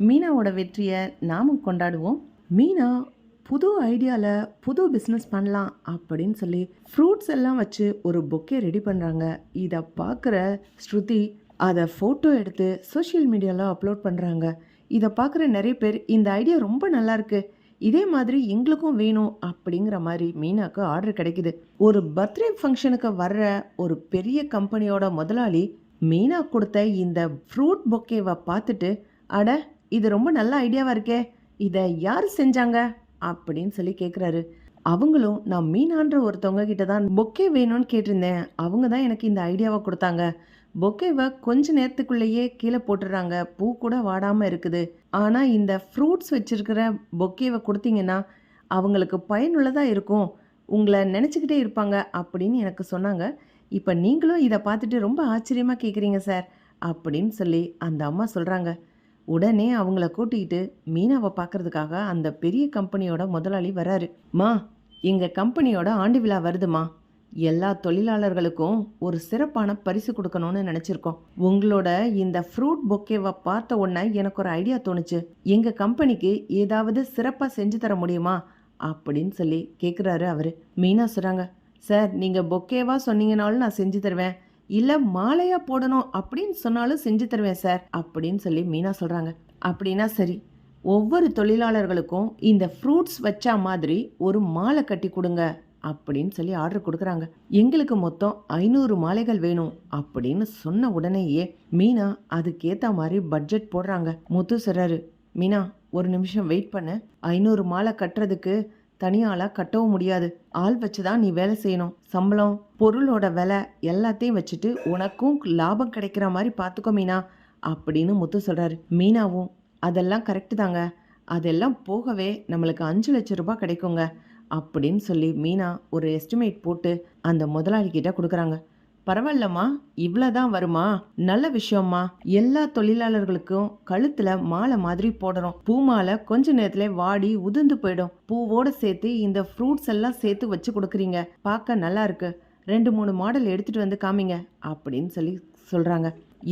மீனாவோட வெற்றியை நாமும் கொண்டாடுவோம். மீனா புது ஐடியாவில் புது பிஸ்னஸ் பண்ணலாம் அப்படின்னு சொல்லி ஃப்ரூட்ஸ் எல்லாம் வச்சு ஒரு பொக்கே ரெடி பண்ணுறாங்க. இதை பார்க்குற ஸ்ருதி அதை ஃபோட்டோ எடுத்து சோஷியல் மீடியாவில் அப்லோட் பண்ணுறாங்க. இதை பார்க்குற நிறைய பேர் இந்த ஐடியா ரொம்ப நல்லா இருக்கு, இதே மாதிரி எங்களுக்கும் வேணும் அப்படிங்கிற மாதிரி மீனாக்கு ஆர்டர் கிடைக்குது. ஒரு பர்த்டே ஃபங்க்ஷனுக்கு வர்ற ஒரு பெரிய கம்பெனியோட முதலாளி மீனா கொடுத்த இந்த ஃப்ரூட் பொக்கேவை பார்த்துட்டு, அட இது ரொம்ப நல்ல ஐடியாவாக இருக்கே, இதை யார் செஞ்சாங்க அப்படின்னு சொல்லி கேட்குறாரு. அவங்களும் நான் மீனான்ற ஒருத்தவங்க கிட்ட தான் பொக்கே வேணும்னு கேட்டிருந்தேன், அவங்க தான் எனக்கு இந்த ஐடியாவை கொடுத்தாங்க. பொக்கேவை கொஞ்ச நேரத்துக்குள்ளேயே கீழே போட்டுடுறாங்க, பூ கூட வாடாமல் இருக்குது. ஆனால் இந்த ஃப்ரூட்ஸ் வச்சுருக்கிற பொக்கேவை கொடுத்தீங்கன்னா அவங்களுக்கு பயனுள்ளதாக இருக்கும், உங்களை நினச்சிக்கிட்டே இருப்பாங்க அப்படின்னு எனக்கு சொன்னாங்க. இப்போ நீங்களும் இதை பார்த்துட்டு ரொம்ப ஆச்சரியமாக கேட்குறீங்க சார் அப்படின்னு சொல்லி அந்த அம்மா சொல்கிறாங்க. உடனே அவங்கள கூட்டிக்கிட்டு மீனாவை பார்க்கறதுக்காக அந்த பெரிய கம்பெனியோட முதலாளி வராரு. மா, எங்கள் கம்பெனியோட ஆண்டு விழா வருதுமா, எல்லா தொழிலாளர்களுக்கும் ஒரு சிறப்பான பரிசு கொடுக்கணும்னு நினச்சிருக்கோம். உங்களோட இந்த ஃப்ரூட் பொக்கேவை பார்த்த உடனே எனக்கு ஒரு ஐடியா தோணுச்சு, எங்கள் கம்பெனிக்கு ஏதாவது சிறப்பாக செஞ்சு தர முடியுமா அப்படின்னு சொல்லி கேட்குறாரு அவர். மீனா சொல்கிறாங்க, சார் நீங்கள் பொக்கேவாக சொன்னீங்கனாலும் நான் செஞ்சு தருவேன், இல்லை மாலையாக போடணும் அப்படின்னு சொன்னாலும் செஞ்சு தருவேன் சார் அப்படின்னு சொல்லி மீனா சொல்கிறாங்க. அப்படின்னா சரி, ஒவ்வொரு தொழிலாளர்களுக்கும் இந்த ஃப்ரூட்ஸ் வச்சா மாதிரி ஒரு மாலை கட்டி கொடுங்க அப்படின்னு சொல்லி ஆர்டர் கொடுக்குறாங்க. எங்களுக்கு மொத்தம் 500 மாலைகள் வேணும் அப்படின்னு சொன்ன உடனேயே மீனா அதுக்கேற்ற மாதிரி பட்ஜெட் போடுறாங்க. முத்து சொல்றாரு, மீனா ஒரு நிமிஷம் வெயிட் பண்ணு, 500 மாலை கட்டுறதுக்கு தனியாளாக கட்டவும் முடியாது, ஆள் வச்சு தான் நீ வேலை செய்யணும். சம்பளம், பொருளோட விலை எல்லாத்தையும் வச்சுட்டு உனக்கும் லாபம் கிடைக்கிற மாதிரி பார்த்துக்கோ மீனா அப்படின்னு முத்து சொல்கிறாரு. மீனாவும் அதெல்லாம் கரெக்டு தாங்க, அதெல்லாம் போகவே நம்மளுக்கு 5 லட்சம் ரூபாய் கிடைக்குங்க அப்படின்னு சொல்லி மீனா ஒரு எஸ்டிமேட் போட்டு அந்த முதலாளிகிட்ட கொடுக்குறாங்க. பரவாயில்லம்மா, இவ்வளோதான் வருமா, நல்ல விஷயம்மா, எல்லா தொழிலாளர்களுக்கும் கழுத்தில் மாலை மாதிரி போடணும், பூ மாலை கொஞ்ச நேரத்தில் வாடி உதிர்ந்து போயிடும், பூவோடு சேர்த்து இந்த ஃப்ரூட்ஸ் எல்லாம் சேர்த்து வச்சு கொடுக்குறீங்க, பார்க்க நல்லா இருக்கு, 2-3 மாடல் எடுத்துகிட்டு வந்து காமிங்க அப்படின்னு சொல்லி சொல்கிறாங்க.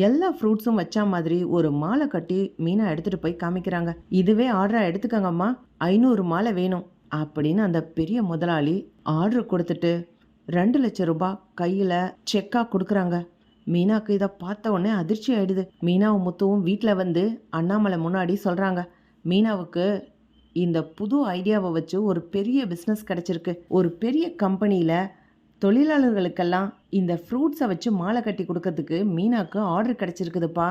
எல்லா ஃப்ரூட்ஸும் வச்சா மாதிரி ஒரு மாலை கட்டி மீனா எடுத்துகிட்டு போய் காமிக்கிறாங்க. இதுவே ஆர்டராக எடுத்துக்கங்கம்மா, 500 மாலை வேணும் அப்படின்னு அந்த பெரிய முதலாளி ஆர்டர் கொடுத்துட்டு 2 லட்சம் ரூபாய் கையில் செக்காக கொடுக்குறாங்க. மீனாக்கு இதை பார்த்த உடனே அதிர்ச்சி ஆயிடுது. மீனாவும் முத்துவும் வீட்டில் வந்து அண்ணாமலை முன்னாடி சொல்கிறாங்க, மீனாவுக்கு இந்த புது ஐடியாவை வச்சு ஒரு பெரிய பிஸ்னஸ் கிடச்சிருக்கு, ஒரு பெரிய கம்பெனியில் தொழிலாளர்களுக்கெல்லாம் இந்த ஃப்ரூட்ஸை வச்சு மாலை கட்டி கொடுக்கறதுக்கு மீனாக்கு ஆர்டர் கிடச்சிருக்குதுப்பா,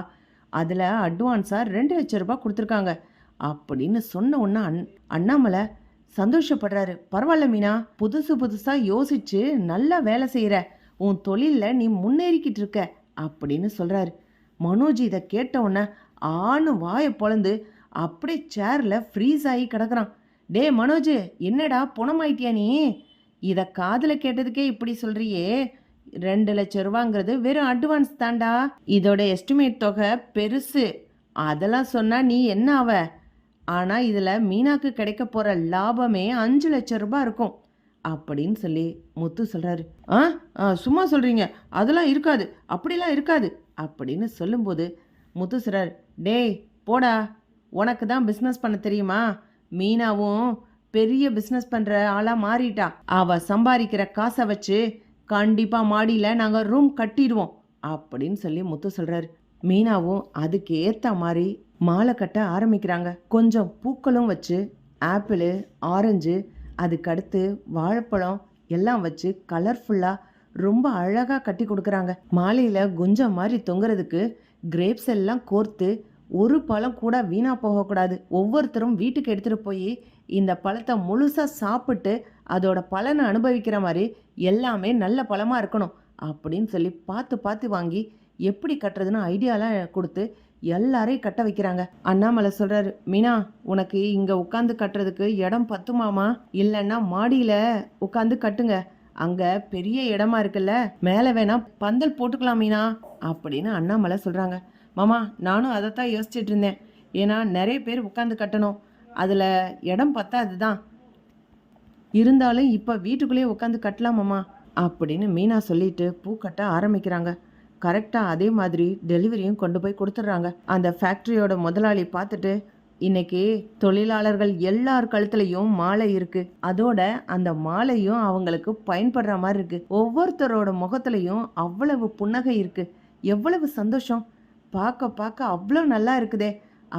அதில் அட்வான்ஸாக 2 லட்சம் ரூபாய் கொடுத்துருக்காங்க அப்படின்னு சொன்ன உடனே அண்ணாமலை சந்தோஷப்படுறாரு. பரவாயில்ல மீனா, புதுசாக யோசிச்சு நல்லா வேலை செய்கிற, உன் தொழிலில் நீ முன்னேறிக்கிட்டு இருக்க அப்படின்னு சொல்கிறாரு. மனோஜ் இதை கேட்ட உடனே ஆணு வாயை பொழந்து அப்படியே சேரில் ஃப்ரீஸ் ஆகி கிடக்குறான். டே மனோஜ், என்னடா புணமாயிட்டியா நீ, இதை காதில் கேட்டதுக்கே இப்படி சொல்கிறியே, 2 லட்சம் ரூபாங்கிறது வெறும் அட்வான்ஸ் தாண்டா, இதோட எஸ்டிமேட் தொகை பெருசு, அதெல்லாம் சொன்னால் நீ என்ன ஆவ, ஆனால் இதில் மீனாக்கு கிடைக்க போகிற லாபமே 5 லட்சம் ரூபாய் இருக்கும் அப்படின்னு சொல்லி முத்து சொல்கிறாரு. சும்மா சொல்கிறீங்க, அதெல்லாம் இருக்காது, அப்படிலாம் இருக்காது அப்படின்னு சொல்லும்போது முத்து சொல்கிறார், டேய் போடா, உனக்கு தான் பிஸ்னஸ் பண்ண தெரியுமா, மீனாவும் பெரிய பிஸ்னஸ் பண்ணுற ஆளாக மாறிட்டா, அவள் சம்பாதிக்கிற காசை வச்சு கண்டிப்பாக மாடியில் நாங்கள் ரூம் கட்டிடுவோம் அப்படின்னு சொல்லி முத்து சொல்கிறாரு. மீனாவும் அதுக்கு ஏற்ற மாதிரி மாலை கட்ட ஆரம்பிக்கிறாங்க. கொஞ்சம் பூக்களும் வச்சு ஆப்பிள், ஆரஞ்சு, அதுக்கடுத்து வாழைப்பழம் எல்லாம் வச்சு கலர்ஃபுல்லாக ரொம்ப அழகாக கட்டி கொடுக்குறாங்க. மாலையில் குஞ்சம் மாதிரி தொங்குறதுக்கு கிரேப்ஸ் எல்லாம் கோர்த்து ஒரு பழம் கூட வீணாக போகக்கூடாது, ஒவ்வொருத்தரும் வீட்டுக்கு எடுத்துகிட்டு போய் இந்த பழத்தை முழுசாக சாப்பிட்டு அதோட பலனை அனுபவிக்கிற மாதிரி எல்லாமே நல்ல பழமாக இருக்கணும் அப்படின்னு சொல்லி பார்த்து வாங்கி எப்படி கட்டுறதுன்னு ஐடியாலாம் கொடுத்து எல்லாரையும் கட்ட வைக்கிறாங்க. அண்ணாமலை சொல்கிறாரு, மீனா உனக்கு இங்கே உட்காந்து கட்டுறதுக்கு இடம் பத்துமாமா, இல்லைன்னா மாடியில் உட்காந்து கட்டுங்க, அங்கே பெரிய இடமா இருக்குல்ல, மேலே வேணா பந்தல் போட்டுக்கலாம் மீனா அப்படின்னு அண்ணாமலை சொல்கிறாங்க. மாமா, நானும் அதைத்தான் யோசிச்சுட்டு இருந்தேன், ஏன்னா நிறைய பேர் உட்காந்து கட்டணும், அதில் இடம் பத்தாது தான், இருந்தாலும் இப்போ வீட்டுக்குள்ளேயே உட்காந்து கட்டலாமாம்மா அப்படின்னு மீனா சொல்லிட்டு பூ கட்ட ஆரம்பிக்கிறாங்க. கரெக்டாக அதே மாதிரி டெலிவரியும் கொண்டு போய் கொடுத்துட்றாங்க. அந்த ஃபேக்ட்ரியோட முதலாளி பார்த்துட்டு, இன்னைக்கு தொழிலாளர்கள் எல்லார் கழுத்துலையும் மாலை இருக்கு, அதோட அந்த மாலையும் அவங்களுக்கு பயன்படுற மாதிரி இருக்கு, ஒவ்வொருத்தரோட முகத்துலையும் அவ்வளவு புன்னகை இருக்கு, எவ்வளவு சந்தோஷம், பார்க்க பார்க்க அவ்வளோ நல்லா இருக்குதே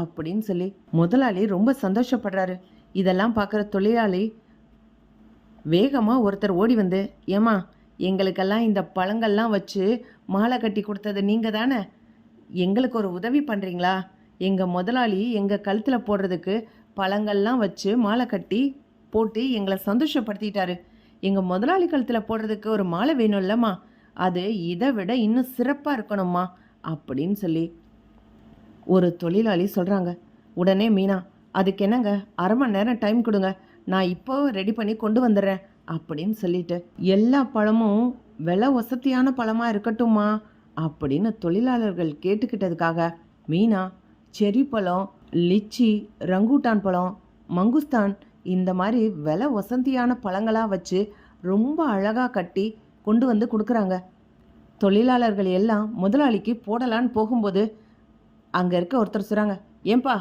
அப்படின்னு சொல்லி முதலாளி ரொம்ப சந்தோஷப்படுறாரு. இதெல்லாம் பார்க்குற தொழிலாளி வேகமாக ஒருத்தர் ஓடி வந்து, ஏம்மா எங்களுக்கெல்லாம் இந்த பழங்கள்லாம் வச்சு மாலை கட்டி கொடுத்தது நீங்கள் தானே, எங்களுக்கு ஒரு உதவி பண்ணுறீங்களா? எங்கள் முதலாளி எங்கள் கழுத்தில் போடுறதுக்கு பழங்கள்லாம் வச்சு மாலை கட்டி போட்டு எங்களை சந்தோஷப்படுத்திட்டாரு. எங்கள் முதலாளி கழுத்தில் போடுறதுக்கு ஒரு மாலை வேணும் இல்லைம்மா, அது இதை விட இன்னும் சிறப்பாக இருக்கணும்மா அப்படின்னு சொல்லி ஒரு தொழிலாளி சொல்கிறாங்க. உடனே மீனா, அதுக்கு என்னங்க, அரை மணி நேரம் டைம் கொடுங்க, நான் இப்போ ரெடி பண்ணி கொண்டு வந்துடுறேன் அப்படின்னு சொல்லிட்டு, எல்லா பழமும் விலை வசதியான பழமாக இருக்கட்டும்மா அப்படின்னு தொழிலாளர்கள் கேட்டுக்கிட்டதுக்காக மீனா செரி பழம், லிச்சி, ரங்கூட்டான் பழம், மங்குஸ்தான் இந்த மாதிரி விலை வசதியான பழங்களாக வச்சு ரொம்ப அழகாக கட்டி கொண்டு வந்து கொடுக்குறாங்க. தொழிலாளர்கள் எல்லாம் முதலாளிக்கு போடலான்னு போகும்போது அங்கே இருக்க ஒருத்தர் சொல்கிறாங்க, ஏன்பா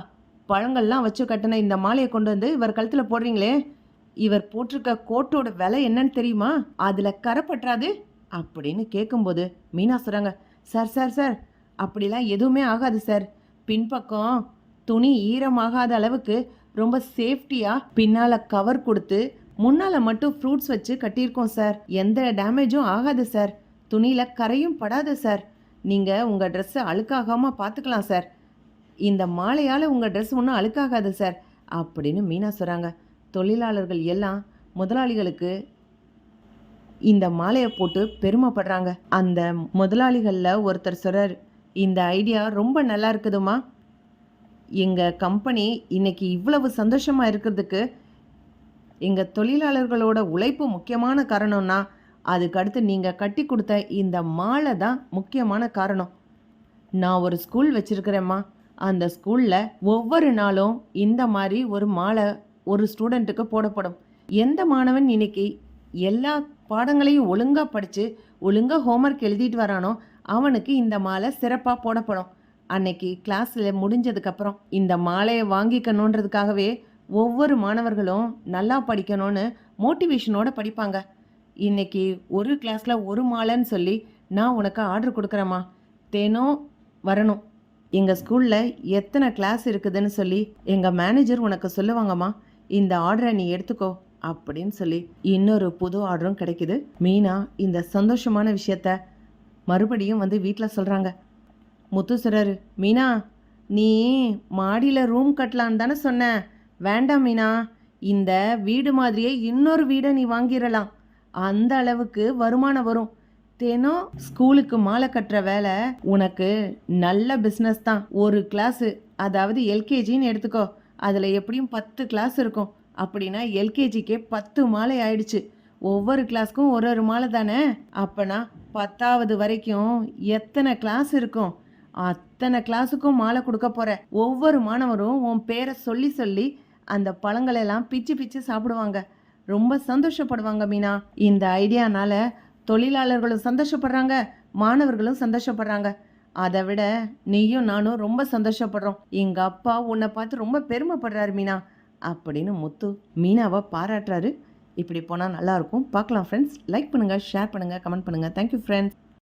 பழங்கள்லாம் வச்சு கட்டின இந்த மாலையை கொண்டு வந்து இவர் கழுத்தில் போடுறீங்களே, இவர் போட்டிருக்க கோட்டோட விலை என்னன்னு தெரியுமா, அதில் கரை பற்றாது அப்படின்னு கேட்கும்போது மீனா சொல்கிறாங்க, சார் சார் சார் அப்படிலாம் எதுவுமே ஆகாது சார், பின்பக்கம் துணி ஈரமாகாத அளவுக்கு ரொம்ப சேஃப்டியாக பின்னால் கவர் கொடுத்து முன்னால் மட்டும் ஃப்ரூட்ஸ் வச்சு கட்டியிருக்கோம் சார், எந்த டேமேஜும் ஆகாது சார், துணியில் கரையும் படாது சார், நீங்கள் உங்கள் ட்ரெஸ்ஸை அழுக்காகாமல் பார்த்துக்கலாம் சார், இந்த மாலையால் உங்கள் ட்ரெஸ் ஒன்றும் அழுக்காகாது சார் அப்படின்னு மீனா சொல்கிறாங்க. தொழிலாளர்கள் எல்லாம் முதலாளிகளுக்கு இந்த மாலையை போட்டு பெருமைப்படுறாங்க. அந்த முதலாளிகளில் ஒருத்தர் சொல்கிறார், இந்த ஐடியா ரொம்ப நல்லா இருக்குதுமா, எங்கள் கம்பெனி இன்னைக்கு இவ்வளவு சந்தோஷமாக இருக்கிறதுக்கு எங்கள் தொழிலாளர்களோட உழைப்பு முக்கியமான காரணம்னா அதுக்கடுத்து நீங்கள் கட்டி கொடுத்த இந்த மாலை தான் முக்கியமான காரணம். நான் ஒரு ஸ்கூல் வச்சுருக்கிறேம்மா, அந்த ஸ்கூலில் ஒவ்வொரு நாளும் இந்த மாதிரி ஒரு மாலை ஒரு ஸ்டூடெண்ட்டுக்கு போடப்படும். எந்த மாணவன் இன்னைக்கு எல்லா பாடங்களையும் ஒழுங்காக படித்து ஒழுங்காக ஹோம்ஒர்க் எழுதிட்டு வரானோ அவனுக்கு இந்த மாலை சிறப்பாக போடப்படும். அன்னைக்கு கிளாஸில் முடிஞ்சதுக்கப்புறம் இந்த மாலையை வாங்கிக்கணுன்றதுக்காகவே ஒவ்வொரு மாணவர்களும் நல்லா படிக்கணும்னு மோட்டிவேஷனோடு படிப்பாங்க. இன்னைக்கு ஒரு கிளாஸில் ஒரு மாலைன்னு சொல்லி நான் உனக்கு ஆர்டர் கொடுக்குறேம்மா, தினம் வரணும், எங்கள் ஸ்கூலில் எத்தனை கிளாஸ் இருக்குதுன்னு சொல்லி எங்கள் மேனேஜர் உனக்கு சொல்லுவாங்கம்மா, இந்த ஆர்டரை நீ எடுத்துக்கோ அப்படின்னு சொல்லி இன்னொரு புது ஆர்டரும் கிடைக்குது. மீனா இந்த சந்தோஷமான விஷயத்த மறுபடியும் வந்து வீட்டில் சொல்கிறாங்க. முத்து சொல்கிறாரு, மீனா நீ மாடியில் ரூம் கட்டலான்னு தானே சொன்ன, வேண்டாம் மீனா, இந்த வீடு மாதிரியே இன்னொரு வீடை நீ வாங்கிடலாம், அந்த அளவுக்கு வருமானம் வரும், தினம் ஸ்கூலுக்கு மாலை கட்டுற வேலை உனக்கு நல்ல பிஸ்னஸ் தான். ஒரு கிளாஸு, அதாவது எல்கேஜின்னு எடுத்துக்கோ, அதில் எப்படியும் 10 கிளாஸ் இருக்கும், அப்படின்னா எல்கேஜிக்கே 10 மாலை ஆயிடுச்சு, ஒவ்வொரு கிளாஸ்க்கும் ஒரு ஒரு மாலை தானே, அப்போனா 10வது வரைக்கும் எத்தனை கிளாஸ் இருக்கும், அத்தனை கிளாஸுக்கும் மாலை கொடுக்க போகிற, ஒவ்வொரு மாணவரும் உன் பேரை சொல்லி சொல்லி அந்த பழங்களெல்லாம் பிச்சு பிச்சு சாப்பிடுவாங்க, ரொம்ப சந்தோஷப்படுவாங்க மீனா. இந்த ஐடியானால தொழிலாளர்களும் சந்தோஷப்படுறாங்க, மாணவர்களும் சந்தோஷப்படுறாங்க, அதை விட நீயும் நானும் ரொம்ப சந்தோஷப்படுறோம், எங்கள் அப்பா உன்னை பார்த்து ரொம்ப பெருமைப்படுறாரு மீனா அப்படின்னு முத்து மீனாவை பாராட்டுறாரு. இப்படி போனால் நல்லாயிருக்கும். பார்க்கலாம் ஃப்ரெண்ட்ஸ். லைக் பண்ணுங்கள், ஷேர் பண்ணுங்கள், கமெண்ட் பண்ணுங்கள். Thank you friends.